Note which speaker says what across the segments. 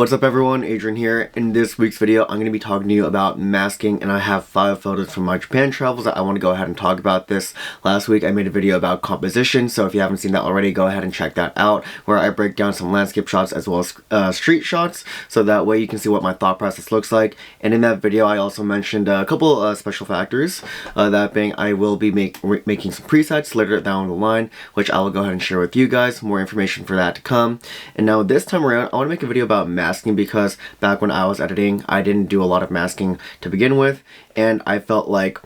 Speaker 1: What's up everyone, Adrian here. In this week's video, I'm going to be talking to you about masking, and I have 5 photos from my Japan travels that I want to go ahead and talk about this. Last week I made a video about composition, so if you haven't seen that already, go ahead and check that out, where I break down some landscape shots as well as street shots, so that way you can see what my thought process looks like. And in that video, I also mentioned a couple special factors, that being I will be making some presets later down the line, which I will go ahead and share with you guys. More information for that to come. And now this time around, I want to make a video about masking, because back when I was editing, I didn't do a lot of masking to begin with, and I felt like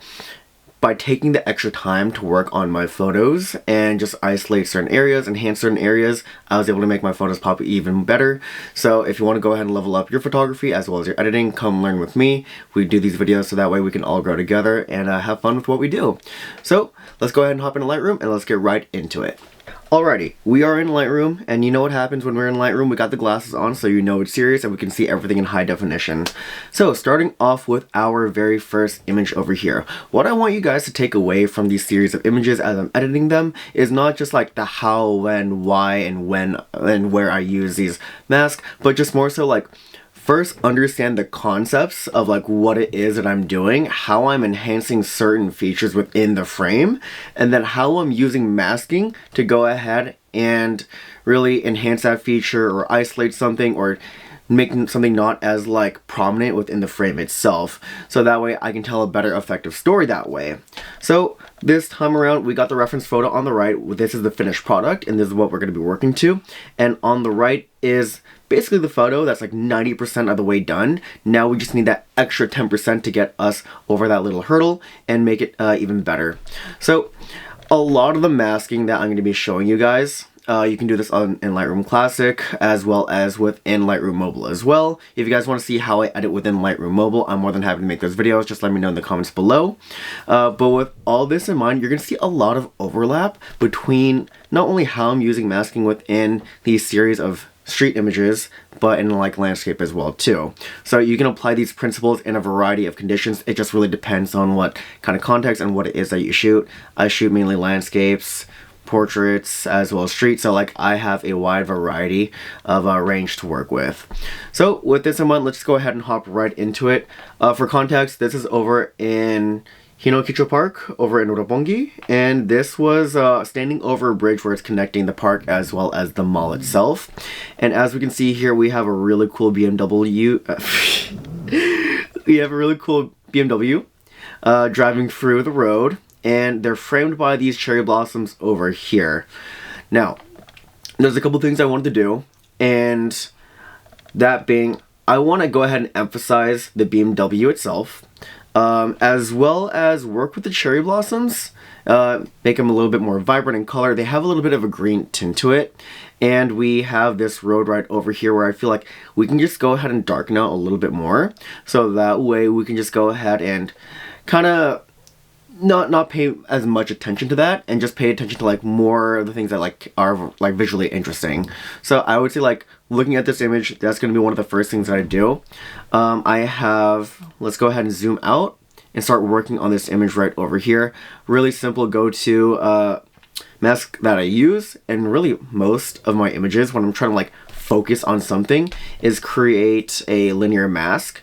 Speaker 1: by taking the extra time to work on my photos and just isolate certain areas, enhance certain areas, I was able to make my photos pop even better. So if you want to go ahead and level up your photography as well as your editing, come learn with me. We do these videos so that way we can all grow together and have fun with what we do. So let's go ahead and hop into Lightroom and let's get right into it. Alrighty, we are in Lightroom, and you know what happens when we're in Lightroom. We got the glasses on so you know it's serious and we can see everything in high definition. So starting off with our very first image over here, what I want you guys to take away from these series of images as I'm editing them is not just like the how, when, why, and when and where I use these masks, but just more so like first understand the concepts of like what it is that I'm doing, how I'm enhancing certain features within the frame, and then how I'm using masking to go ahead and really enhance that feature or isolate something or making something not as like prominent within the frame itself, so that way I can tell a better effective story that way. So this time around we got the reference photo on the right. This is the finished product and this is what we're going to be working to, and on the right is basically the photo that's like 90% of the way done. Now we just need that extra 10% to get us over that little hurdle and make it even better. So a lot of the masking that I'm going to be showing you guys, you can do this in Lightroom Classic as well as within Lightroom Mobile as well. If you guys want to see how I edit within Lightroom Mobile, I'm more than happy to make those videos. Just let me know in the comments below. But with all this in mind, you're going to see a lot of overlap between not only how I'm using masking within these series of street images, but in like landscape as well too. So you can apply these principles in a variety of conditions. It just really depends on what kind of context and what it is that you shoot. I shoot mainly landscapes, portraits, as well as street, so like I have a wide variety of range to work with. So with this in mind, let's just go ahead and hop right into it. For context, this is over in Hinokicho Park over in Roppongi, and this was standing over a bridge where it's connecting the park as well as the mall itself. And as we can see here, we have a really cool BMW driving through the road, and they're framed by these cherry blossoms over here. Now there's a couple things I wanted to do, and that being, I want to go ahead and emphasize the BMW itself, as well as work with the cherry blossoms, make them a little bit more vibrant in color. They have a little bit of a green tint to it, and we have this road right over here where I feel like we can just go ahead and darken out a little bit more, so that way we can just go ahead and kind of not pay as much attention to that and just pay attention to like more of the things that like are like visually interesting. So I would say like looking at this image, that's going to be one of the first things that I do. Let's go ahead and zoom out and start working on this image right over here. Really simple go-to mask that I use, and really most of my images when I'm trying to like focus on something is create a linear mask.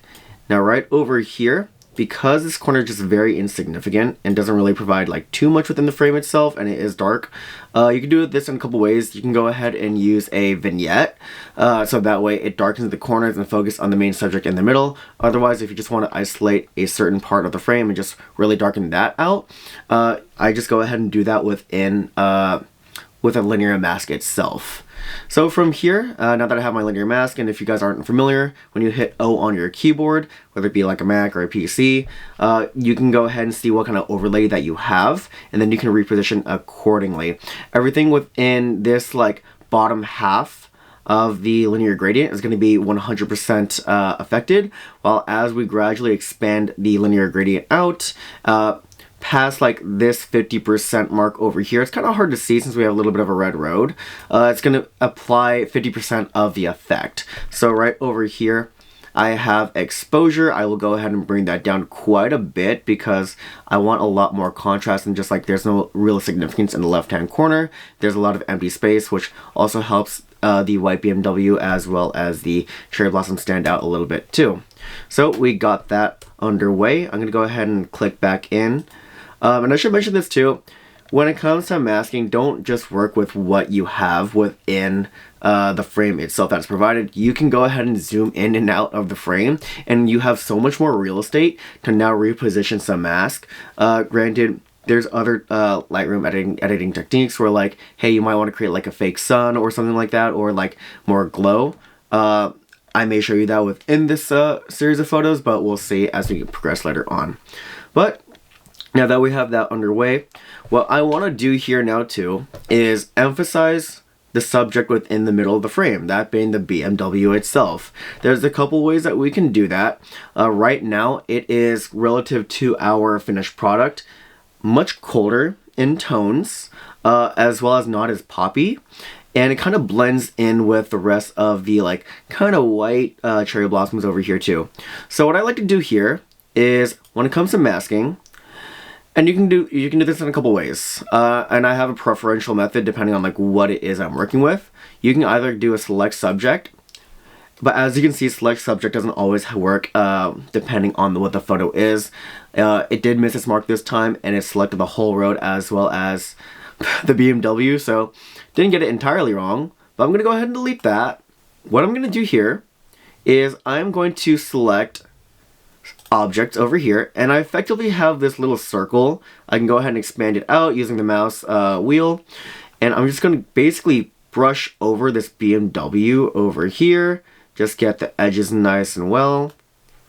Speaker 1: Now right over here, because this corner is just very insignificant and doesn't really provide like too much within the frame itself, and it is dark, you can do this in a couple ways. You can go ahead and use a vignette, so that way it darkens the corners and focus on the main subject in the middle. Otherwise, if you just want to isolate a certain part of the frame and just really darken that out, I just go ahead and do that within with a linear mask itself. So from here, now that I have my linear mask, and if you guys aren't familiar, when you hit O on your keyboard, whether it be like a Mac or a PC, you can go ahead and see what kind of overlay that you have, and then you can reposition accordingly. Everything within this like bottom half of the linear gradient is going to be 100% affected, while as we gradually expand the linear gradient out, past like this 50% mark over here, it's kind of hard to see since we have a little bit of a red road. It's going to apply 50% of the effect. So right over here, I have exposure. I will go ahead and bring that down quite a bit because I want a lot more contrast, and just like there's no real significance in the left hand corner, there's a lot of empty space, which also helps the white BMW as well as the cherry blossom stand out a little bit too. So we got that underway. I'm gonna go ahead and click back in. And I should mention this too. When it comes to masking, don't just work with what you have within the frame itself that's provided. You can go ahead and zoom in and out of the frame, and you have so much more real estate to now reposition some mask. Granted, there's other Lightroom editing techniques where, like, hey, you might want to create like a fake sun or something like that, or like more glow. I may show you that within this series of photos, but we'll see as we progress later on. But now that we have that underway, what I want to do here now too is emphasize the subject within the middle of the frame, that being the BMW itself. There's a couple ways that we can do that. Right now, it is relative to our finished product, much colder in tones, as well as not as poppy. And it kind of blends in with the rest of the like kind of white cherry blossoms over here too. So what I like to do here is, when it comes to masking, and you can do this in a couple ways, and I have a preferential method depending on like what it is I'm working with. You can either do a select subject, but as you can see, select subject doesn't always work depending on what the photo is. It did miss its mark this time, and it selected the whole road as well as the BMW, so didn't get it entirely wrong. But I'm gonna go ahead and delete that. What I'm gonna do here is I'm going to select objects over here, and I effectively have this little circle. I can go ahead and expand it out using the mouse wheel, and I'm just going to basically brush over this BMW over here, just get the edges nice and well,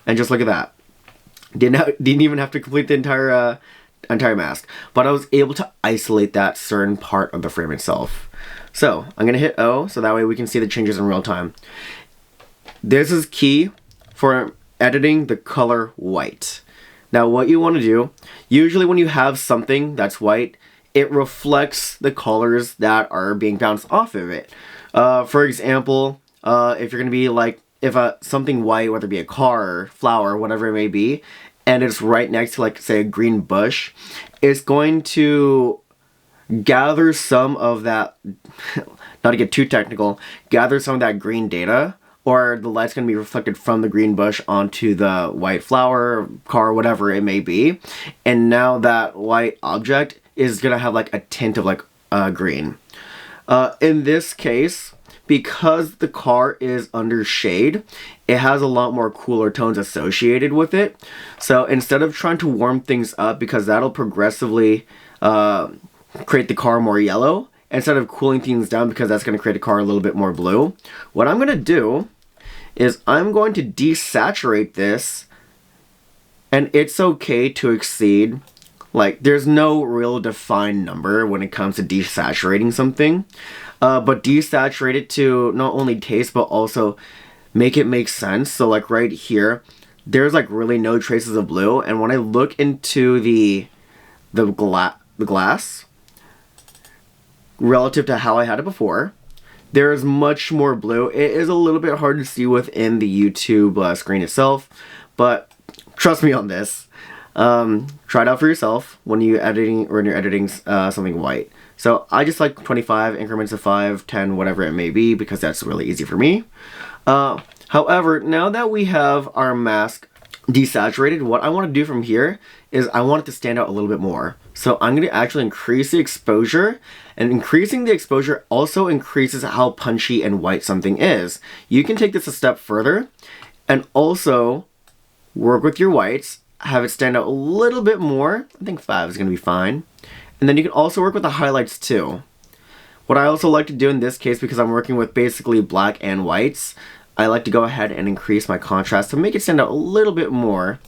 Speaker 1: and just look at that. Didn't even have to complete the entire mask, but I was able to isolate that certain part of the frame itself. So I'm gonna hit O, so that way we can see the changes in real time. This is key for editing the color white. Now what you want to do, usually when you have something that's white, it reflects the colors that are being bounced off of it. For example, if you're going to be like, if something white, whether it be a car, flower, whatever it may be, and it's right next to like say a green bush, it's going to gather some of that, not to get too technical, gather some of that green data, or the light's going to be reflected from the green bush onto the white flower, car, whatever it may be. And now that white object is going to have like a tint of like green. In this case, because the car is under shade, it has a lot more cooler tones associated with it. So instead of trying to warm things up, because that'll progressively create the car more yellow, instead of cooling things down because that's going to create a car a little bit more blue, what I'm going to do is I'm going to desaturate this, and it's okay to exceed, like there's no real defined number when it comes to desaturating something, but desaturate it to not only taste but also make it make sense. So like right here, there's like really no traces of blue, and when I look into the glass relative to how I had it before, there is much more blue. It is a little bit hard to see within the YouTube screen itself, but trust me on this. Try it out for yourself when you're editing something white. So I just like 25 increments of 5, 10, whatever it may be, because that's really easy for me. However, now that we have our mask desaturated, what I want to do from here is I want it to stand out a little bit more. So I'm going to actually increase the exposure, and increasing the exposure also increases how punchy and white something is. You can take this a step further and also work with your whites, have it stand out a little bit more. I think 5 is going to be fine. And then you can also work with the highlights too. What I also like to do in this case, because I'm working with basically black and whites, I like to go ahead and increase my contrast to make it stand out a little bit more.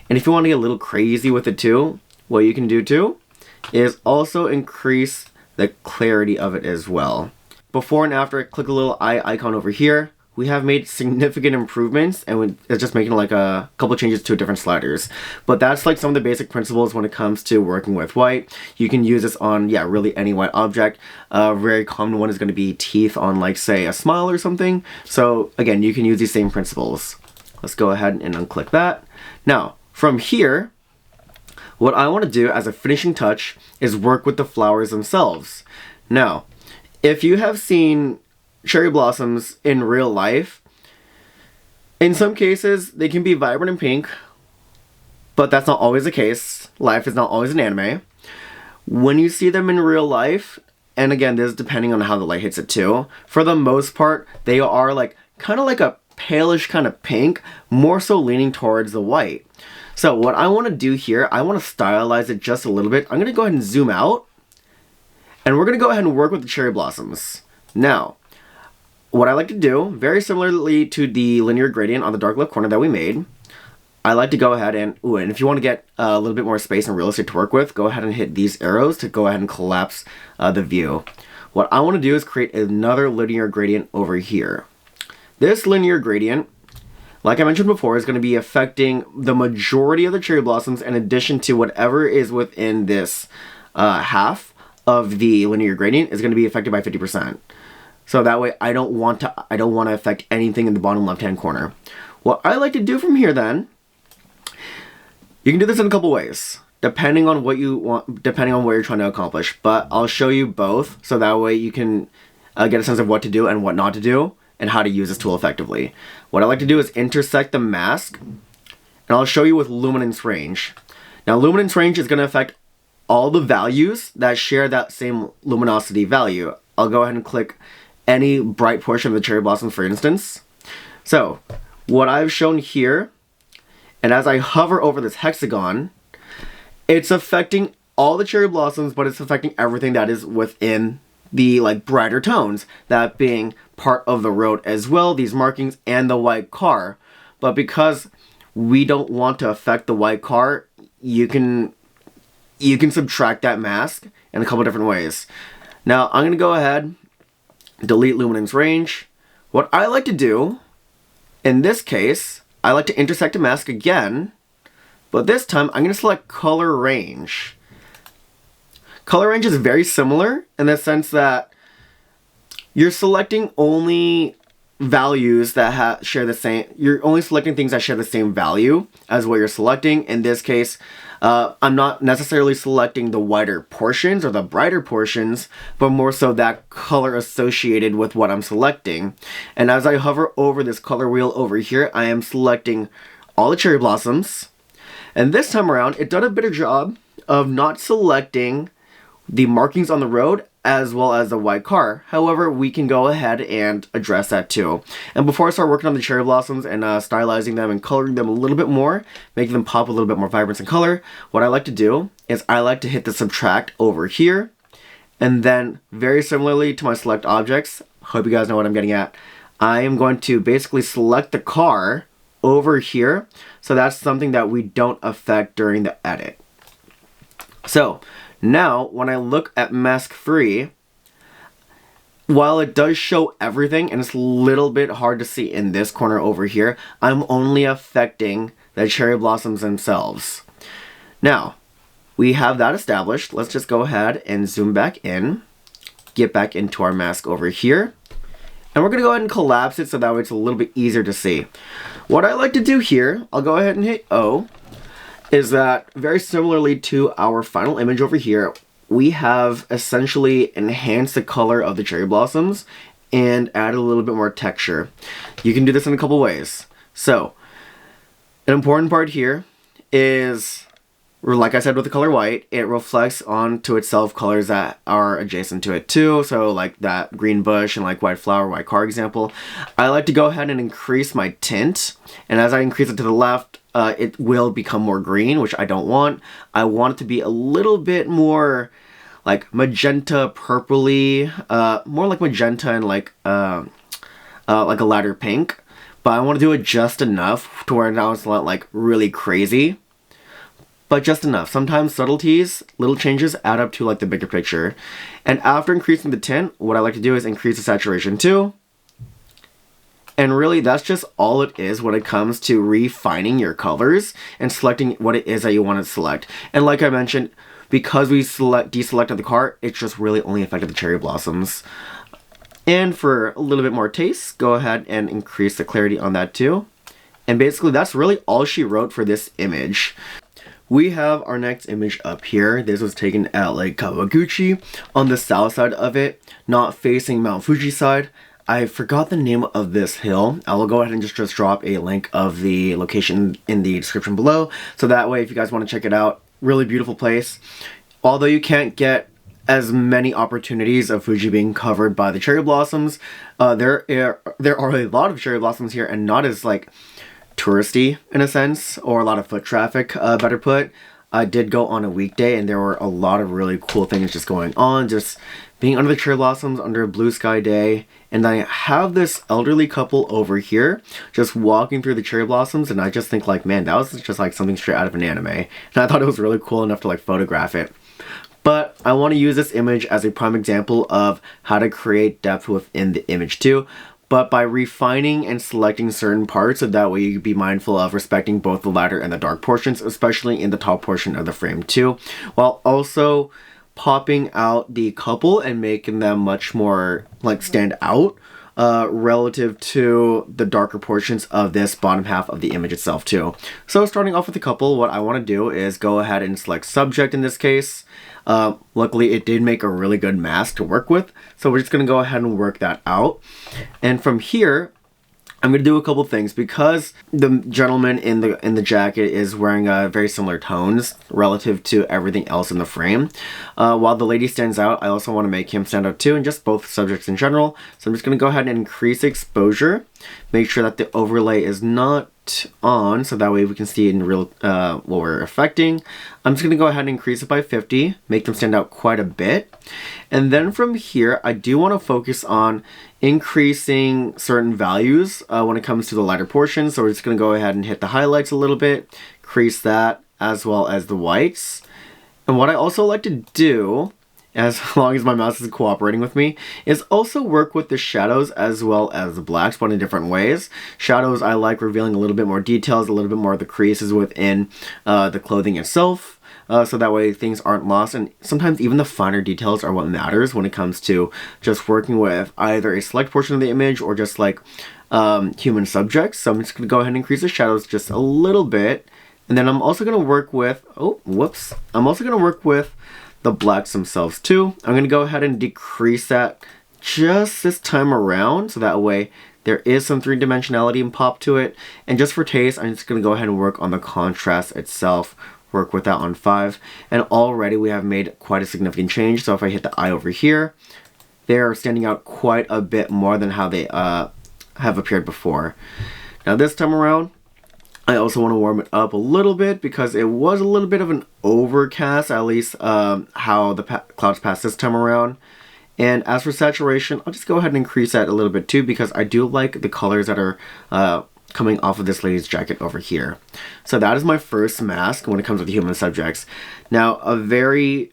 Speaker 1: And if you want to get a little crazy with it too, what you can do too is also increase the clarity of it as well. Before and after, click a little eye icon over here. We have made significant improvements, and it's just making like a couple changes to different sliders. But that's like some of the basic principles when it comes to working with white. You can use this on, yeah, really any white object. A very common one is going to be teeth on, like, say, a smile or something. So again, you can use these same principles. Let's go ahead and unclick that. Now, from here, what I want to do as a finishing touch is work with the flowers themselves. Now, if you have seen cherry blossoms in real life, in some cases, they can be vibrant and pink, but that's not always the case. Life is not always an anime. When you see them in real life, and again, this is depending on how the light hits it too, for the most part, they are like kind of like a palish kind of pink, more so leaning towards the white. So what I want to do here, I want to stylize it just a little bit. I'm going to go ahead and zoom out, and we're going to go ahead and work with the cherry blossoms. Now, what I like to do, very similarly to the linear gradient on the dark left corner that we made, I like to go ahead and, and if you want to get a little bit more space and real estate to work with, go ahead and hit these arrows to go ahead and collapse the view. What I want to do is create another linear gradient over here. This linear gradient, like I mentioned before, is going to be affecting the majority of the cherry blossoms in addition to whatever is within this half of the linear gradient is going to be affected by 50%. So that way I don't want to affect anything in the bottom left-hand corner. What I like to do from here then, you can do this in a couple ways, depending on what you want, depending on what you're trying to accomplish. But I'll show you both, so that way you can get a sense of what to do and what not to do, and how to use this tool effectively. What I like to do is intersect the mask, and I'll show you with luminance range. Now, luminance range is going to affect all the values that share that same luminosity value. I'll go ahead and click any bright portion of the cherry blossom, for instance. So, what I've shown here, and as I hover over this hexagon, it's affecting all the cherry blossoms, but it's affecting everything that is within the brighter tones, that being part of the road as well, these markings, and the white car. But because we don't want to affect the white car, you can subtract that mask in a couple different ways. Now, I'm going to go ahead, delete luminance range. What I like to do, in this case, I like to intersect a mask again, but this time I'm going to select color range. Color range is very similar in the sense that you're selecting only values that share the same, you're only selecting things that share the same value as what you're selecting. In this case, I'm not necessarily selecting the whiter portions or the brighter portions, but more so that color associated with what I'm selecting. And as I hover over this color wheel over here, I am selecting all the cherry blossoms. And this time around, it done a better job of not selecting the markings on the road as well as the white car. However, we can go ahead and address that too. And before I start working on the cherry blossoms and stylizing them and coloring them a little bit more, making them pop a little bit more vibrance and color, what I like to do is I like to hit the subtract over here. And then very similarly to my select objects, hope you guys know what I'm getting at, I am going to basically select the car over here. So that's something that we don't affect during the edit. So now, when I look at mask free, while it does show everything, and it's a little bit hard to see in this corner over here, I'm only affecting the cherry blossoms themselves. Now, we have that established. Let's just go ahead and zoom back in, get back into our mask over here, and we're going to go ahead and collapse it so that way it's a little bit easier to see. What I like to do here, I'll go ahead and hit O, is that very similarly to our final image over here, we have essentially enhanced the color of the cherry blossoms and added a little bit more texture. You can do this in a couple ways. So, an important part here is, like I said with the color white, it reflects onto itself colors that are adjacent to it too. So like that green bush and like white flower, white car example. I like to go ahead and increase my tint. And as I increase it to the left, it will become more green, which I don't want. I want it to be a little bit more like magenta purpley, more like magenta and like a lighter pink. But I want to do it just enough to where now it's not like really crazy, but just enough. Sometimes subtleties, little changes add up to like the bigger picture. And after increasing the tint, what I like to do is increase the saturation too. And really, that's just all it is when it comes to refining your colors and selecting what it is that you want to select. And like I mentioned, because we deselected the car, it's just really only affected the cherry blossoms. And for a little bit more taste, go ahead and increase the clarity on that too. And basically, that's really all she wrote for this image. We have our next image up here. This was taken at Lake Kawaguchi on the south side of it, not facing Mount Fuji side. I forgot the name of this hill. I will go ahead and just drop a link of the location in the description below. So that way, if you guys want to check it out, really beautiful place. Although you can't get as many opportunities of Fuji being covered by the cherry blossoms, there are a lot of cherry blossoms here and not as like touristy in a sense, or a lot of foot traffic, better put. I did go on a weekday and there were a lot of really cool things just going on, just being under the cherry blossoms under a blue sky day. And I have this elderly couple over here just walking through the cherry blossoms, and I just think like, man, that was just like something straight out of an anime. And I thought it was really cool enough to like photograph it. But I want to use this image as a prime example of how to create depth within the image too, but by refining and selecting certain parts, so that way you can be mindful of respecting both the lighter and the dark portions, especially in the top portion of the frame too, while also popping out the couple and making them much more like stand out relative to the darker portions of this bottom half of the image itself too. So starting off with the couple, what I want to do is go ahead and select subject in this case. Luckily it did make a really good mask to work with, so we're just going to go ahead and work that out. And from here, I'm going to do a couple things because the gentleman in the jacket is wearing very similar tones relative to everything else in the frame. While the lady stands out, I also want to make him stand out too, and just both subjects in general. So I'm just going to go ahead and increase exposure, make sure that the overlay is not on, so that way we can see in real what we're affecting. I'm just going to go ahead and increase it by 50, make them stand out quite a bit. And then from here, I do want to focus on increasing certain values when it comes to the lighter portion. So we're just going to go ahead and hit the highlights a little bit, increase that, as well as the whites. And what I also like to do, as long as my mouse is cooperating with me, is also work with the shadows as well as the blacks, but in different ways. Shadows, I like revealing a little bit more details, a little bit more of the creases within the clothing itself. So that way things aren't lost, and sometimes even the finer details are what matters when it comes to just working with either a select portion of the image or just like human subjects. So I'm just going to go ahead and increase the shadows just a little bit, and then I'm also going to work with, I'm also going to work with the blacks themselves too. I'm going to go ahead and decrease that just this time around, so that way there is some three-dimensionality and pop to it. And just for taste, I'm just going to go ahead and work on the contrast itself, work with that on 5, and already we have made quite a significant change. So if I hit the eye over here, they're standing out quite a bit more than how they have appeared before. Now this time around, I also want to warm it up a little bit because it was a little bit of an overcast, at least how the clouds passed this time around. And as for saturation, I'll just go ahead and increase that a little bit too, because I do like the colors that are coming off of this lady's jacket over here. So that is my first mask when it comes to the human subjects. Now, a very,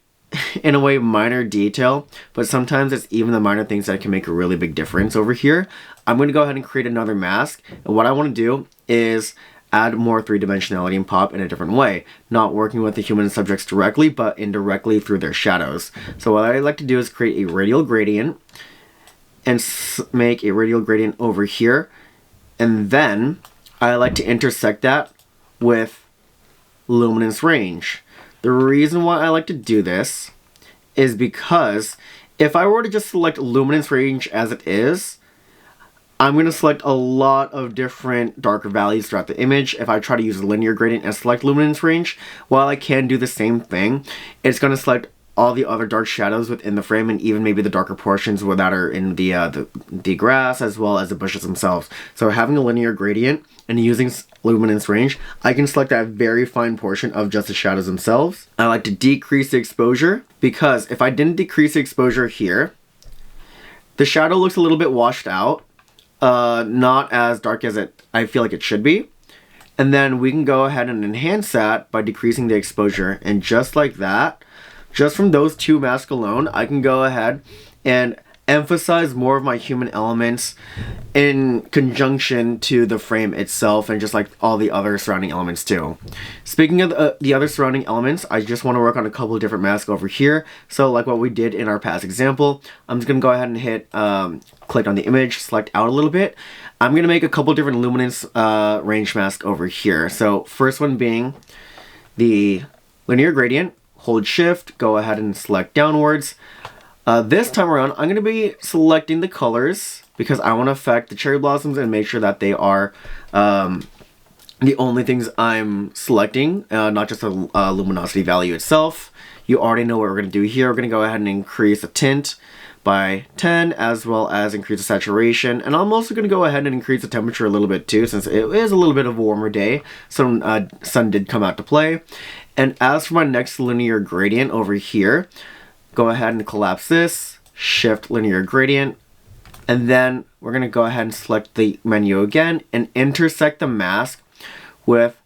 Speaker 1: in a way, minor detail, but sometimes it's even the minor things that can make a really big difference over here. I'm going to go ahead and create another mask, and what I want to do is add more three-dimensionality and pop in a different way, not working with the human subjects directly, but indirectly through their shadows. So what I like to do is create a radial gradient and make a radial gradient over here. And then I like to intersect that with luminance range. The reason why I like to do this is because if I were to just select luminance range as it is, I'm going to select a lot of different darker values throughout the image. If I try to use a linear gradient and select luminance range, while I can do the same thing, it's going to select all the other dark shadows within the frame, and even maybe the darker portions that are in the grass as well as the bushes themselves. So having a linear gradient and using luminance range, I can select that very fine portion of just the shadows themselves. I like to decrease the exposure, because if I didn't decrease the exposure here, the shadow looks a little bit washed out, not as dark as I feel like it should be. And then we can go ahead and enhance that by decreasing the exposure, and just like that, just from those two masks alone, I can go ahead and emphasize more of my human elements in conjunction to the frame itself, and just like all the other surrounding elements too. Speaking of the other surrounding elements, I just want to work on a couple of different masks over here. So like what we did in our past example, I'm just going to go ahead and hit click on the image, select out a little bit. I'm going to make a couple different luminance range masks over here. So first one being the linear gradient. Hold shift, go ahead and select downwards. This time around, I'm going to be selecting the colors because I want to affect the cherry blossoms and make sure that they are the only things I'm selecting, not just the luminosity value itself. You already know what we're going to do here. We're going to go ahead and increase the tint by 10, as well as increase the saturation. And I'm also going to go ahead and increase the temperature a little bit too, since it is a little bit of a warmer day. Some sun did come out to play. And as for my next linear gradient over here, go ahead and collapse this, shift linear gradient, and then we're going to go ahead and select the menu again and intersect the mask with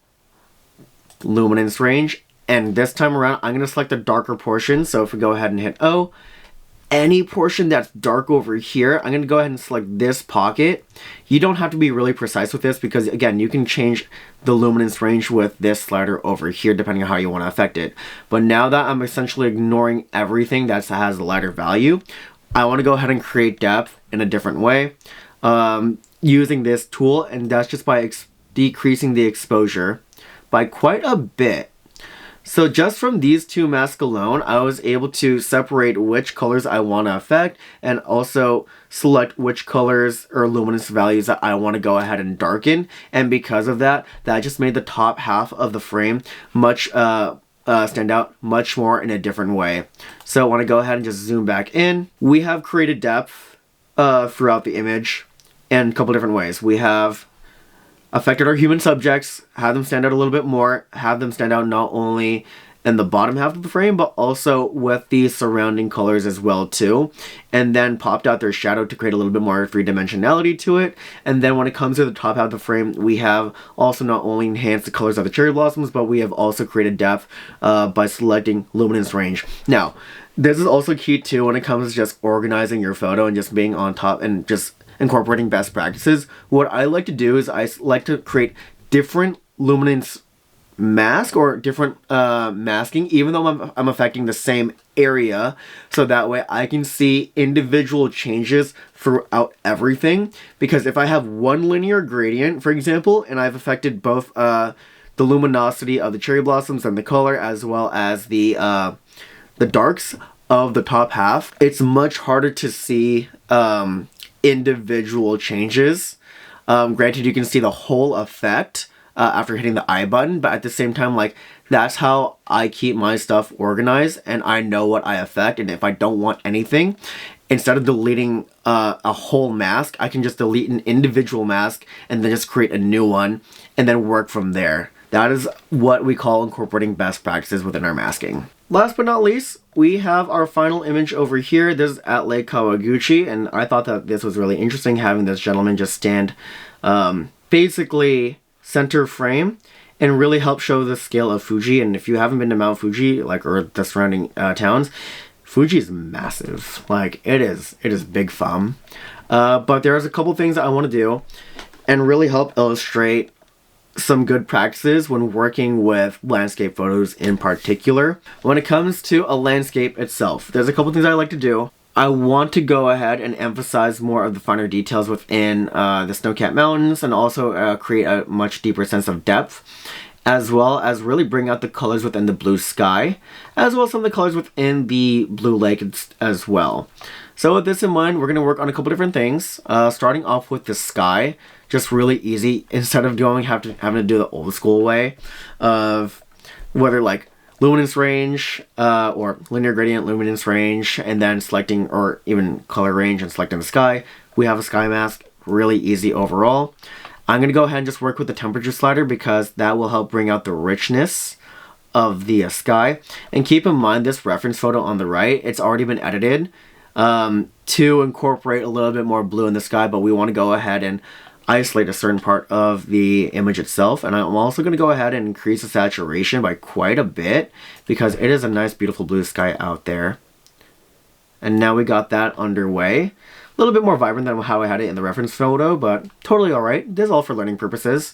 Speaker 1: luminance range. And this time around, I'm going to select the darker portion. So if we go ahead and hit O, any portion that's dark over here, I'm going to go ahead and select this pocket. You don't have to be really precise with this because, again, you can change the luminance range with this slider over here depending on how you want to affect it. But now that I'm essentially ignoring everything that has the lighter value, I want to go ahead and create depth in a different way using this tool, and that's just by decreasing the exposure by quite a bit. So just from these two masks alone, I was able to separate which colors I want to affect and also select which colors or luminance values that I want to go ahead and darken. And because of that, that just made the top half of the frame much stand out much more in a different way. So I want to go ahead and just zoom back in. We have created depth throughout the image in a couple different ways. We have affected our human subjects, have them stand out a little bit more, have them stand out not only in the bottom half of the frame, but also with the surrounding colors as well too. And then popped out their shadow to create a little bit more three-dimensionality to it. And then when it comes to the top half of the frame, we have also not only enhanced the colors of the cherry blossoms, but we have also created depth by selecting luminance range. Now, this is also key too when it comes to just organizing your photo and just being on top and just incorporating best practices. What I like to do is I like to create different luminance mask or different masking, even though I'm affecting the same area, so that way I can see individual changes throughout everything. Because if I have one linear gradient, for example, and I've affected both the luminosity of the cherry blossoms and the color, as well as the darks of the top half, it's much harder to see individual changes. Granted, you can see the whole effect after hitting the I button, but at the same time, like, that's how I keep my stuff organized, and I know what I affect. And if I don't want anything, instead of deleting a whole mask, I can just delete an individual mask and then just create a new one and then work from there. That is what we call incorporating best practices within our masking. Last but not least, we have our final image over here. This is at Lake Kawaguchi, and I thought that this was really interesting, having this gentleman just stand basically center frame and really help show the scale of Fuji. And if you haven't been to Mount Fuji, like, or the surrounding towns, Fuji is massive. Like, it is big fun. But there's a couple things that I want to do and really help illustrate some good practices when working with landscape photos in particular. When it comes to a landscape itself, there's a couple things I like to do. I want to go ahead and emphasize more of the finer details within the snow-capped mountains, and also create a much deeper sense of depth, as well as really bring out the colors within the blue sky, as well as some of the colors within the blue lake as well. So with this in mind, we're going to work on a couple different things, starting off with the sky. Just really easy, instead of having to do the old school way of whether like luminance range or linear gradient luminance range, and then selecting, or even color range and selecting the sky. We have a sky mask, really easy overall. I'm going to go ahead and just work with the temperature slider because that will help bring out the richness of the sky. And keep in mind, this reference photo on the right, it's already been edited to incorporate a little bit more blue in the sky, but we want to go ahead and isolate a certain part of the image itself. And I'm also going to go ahead and increase the saturation by quite a bit because it is a nice, beautiful blue sky out there. And now we got that underway. A little bit more vibrant than how I had it in the reference photo, but totally alright. This is all for learning purposes.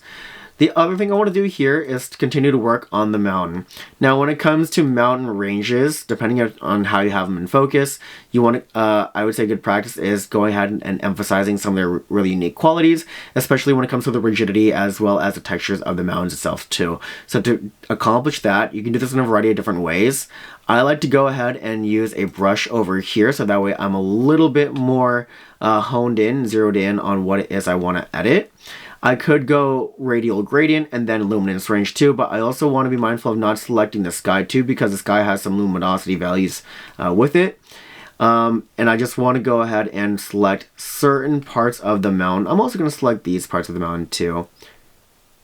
Speaker 1: The other thing I want to do here is to continue to work on the mountain. Now, when it comes to mountain ranges, depending on how you have them in focus, you want to, I would say good practice is going ahead and emphasizing some of their really unique qualities, especially when it comes to the rigidity as well as the textures of the mountains itself too. So to accomplish that, you can do this in a variety of different ways. I like to go ahead and use a brush over here, so that way I'm a little bit more honed in, zeroed in on what it is I want to edit. I could go radial gradient and then luminance range too, but I also want to be mindful of not selecting the sky too, because the sky has some luminosity values with it. And I just want to go ahead and select certain parts of the mountain. I'm also going to select these parts of the mountain too.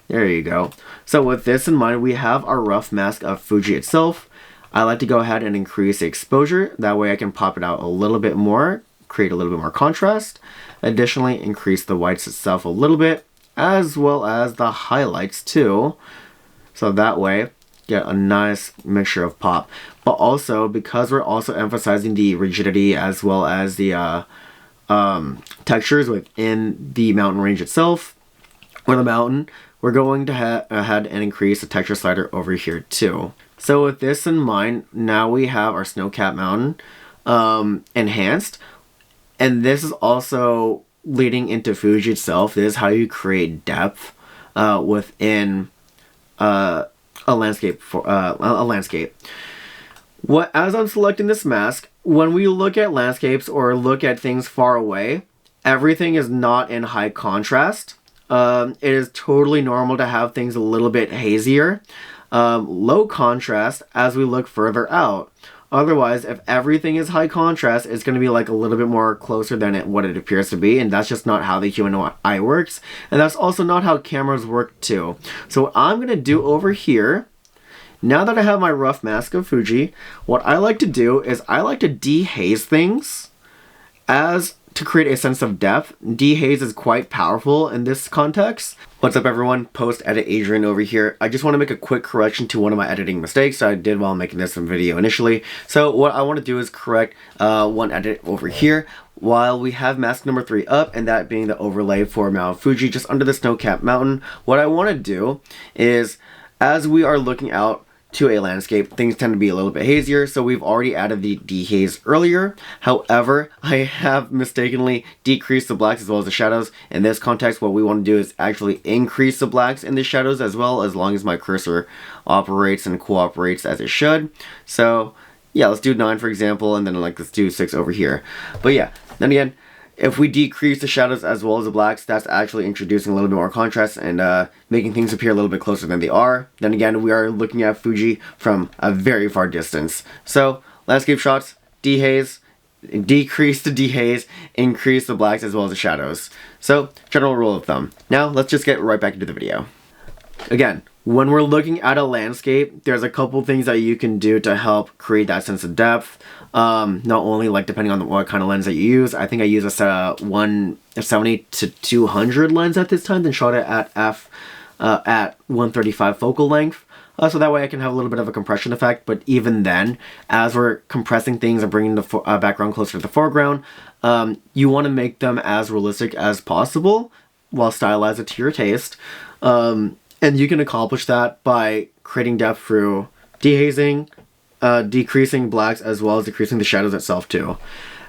Speaker 1: There you go. So with this in mind, we have our rough mask of Fuji itself. I like to go ahead and increase the exposure. That way I can pop it out a little bit more, create a little bit more contrast. Additionally, increase the whites itself a little bit, as well as the highlights too. So that way, get a nice mixture of pop. But also, because we're also emphasizing the rigidity as well as the textures within the mountain range itself, or the mountain, we're going to ahead and increase the texture slider over here too. So with this in mind, now we have our snow-capped mountain enhanced. And this is also leading into Fuji itself. This is how you create depth within a landscape. As I'm selecting this mask, when we look at landscapes or look at things far away, everything is not in high contrast. It is totally normal to have things a little bit hazier, low contrast as we look further out. Otherwise, if everything is high contrast, it's going to be like a little bit more closer than what it appears to be, and that's just not how the human eye works, and that's also not how cameras work too. So what I'm going to do over here, now that I have my rough mask of Fuji, what I like to do is I like to dehaze things as to create a sense of depth. Dehaze is quite powerful in this context. What's up everyone, post-edit Adrian over here. I just want to make a quick correction to one of my editing mistakes I did while making this video initially. So what I want to do is correct one edit over here. While we have mask number 3 up, and that being the overlay for Mount Fuji just under the snow-capped mountain, what I want to do is, as we are looking out to a landscape, things tend to be a little bit hazier, so we've already added the dehaze earlier. However, I have mistakenly decreased the blacks as well as the shadows. In this context, what we want to do is actually increase the blacks and the shadows as well, as long as my cursor operates and cooperates as it should. So yeah, let's do 9 for example, and then let's do 6 over here. But yeah, then again, if we decrease the shadows as well as the blacks, that's actually introducing a little bit more contrast and making things appear a little bit closer than they are. Then again, we are looking at Fuji from a very far distance. So, landscape shots, dehaze, decrease the dehaze, increase the blacks as well as the shadows. So, general rule of thumb. Now, let's just get right back into the video. Again, when we're looking at a landscape, there's a couple things that you can do to help create that sense of depth. Not only depending on what kind of lens that you use. I think I use a 170 to 200 lens at this time, then shot it at at 135 focal length. So that way I can have a little bit of a compression effect. But even then, as we're compressing things and bringing the background closer to the foreground, you want to make them as realistic as possible while stylize it to your taste. And you can accomplish that by creating depth through dehazing, decreasing blacks as well as decreasing the shadows itself too.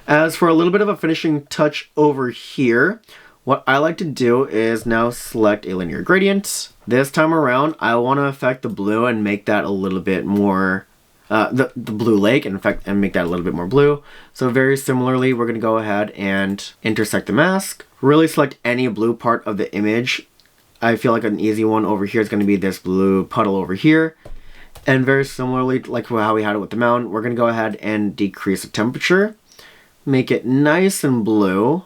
Speaker 1: As for a little bit of a finishing touch over here, what I like to do is now select a linear gradient. This time around, I want to affect the blue and make that a little bit more, the blue lake, and make that a little bit more blue. So very similarly, we're going to go ahead and intersect the mask. Really select any blue part of the image. I feel like an easy one over here is going to be this blue puddle over here. And very similarly, like how we had it with the mountain, we're going to go ahead and decrease the temperature. Make it nice and blue.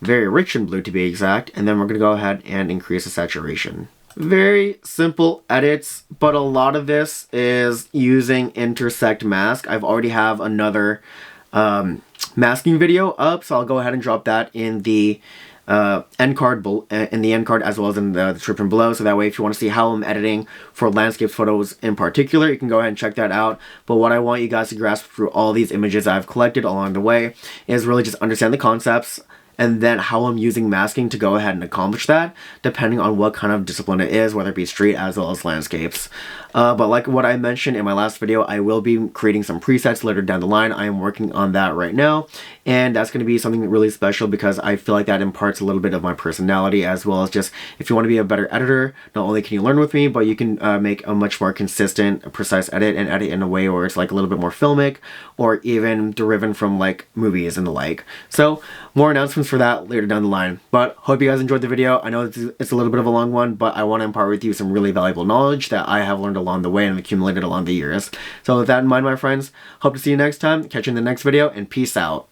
Speaker 1: Very rich in blue to be exact. And then we're going to go ahead and increase the saturation. Very simple edits, but a lot of this is using intersect mask. I've already have another masking video up, so I'll go ahead and drop that in the end card as well as in the description below, so that way if you want to see how I'm editing for landscape photos in particular, you can go ahead and check that out. But what I want you guys to grasp through all these images I've collected along the way is really just understand the concepts and then how I'm using masking to go ahead and accomplish that, depending on what kind of discipline it is, whether it be street as well as landscapes. But like what I mentioned in my last video, I will be creating some presets later down the line. I am working on that right now, and that's going to be something really special because I feel like that imparts a little bit of my personality, as well as just if you want to be a better editor, not only can you learn with me, but you can make a much more consistent, precise edit, and edit in a way where it's like a little bit more filmic or even deriven from like movies and the like. So more announcements for that later down the line. But hope you guys enjoyed the video. I know it's a little bit of a long one, but I want to impart with you some really valuable knowledge that I have learned along the way and accumulated along the years. So with that in mind, my friends, hope to see you next time, catch you in the next video, and peace out.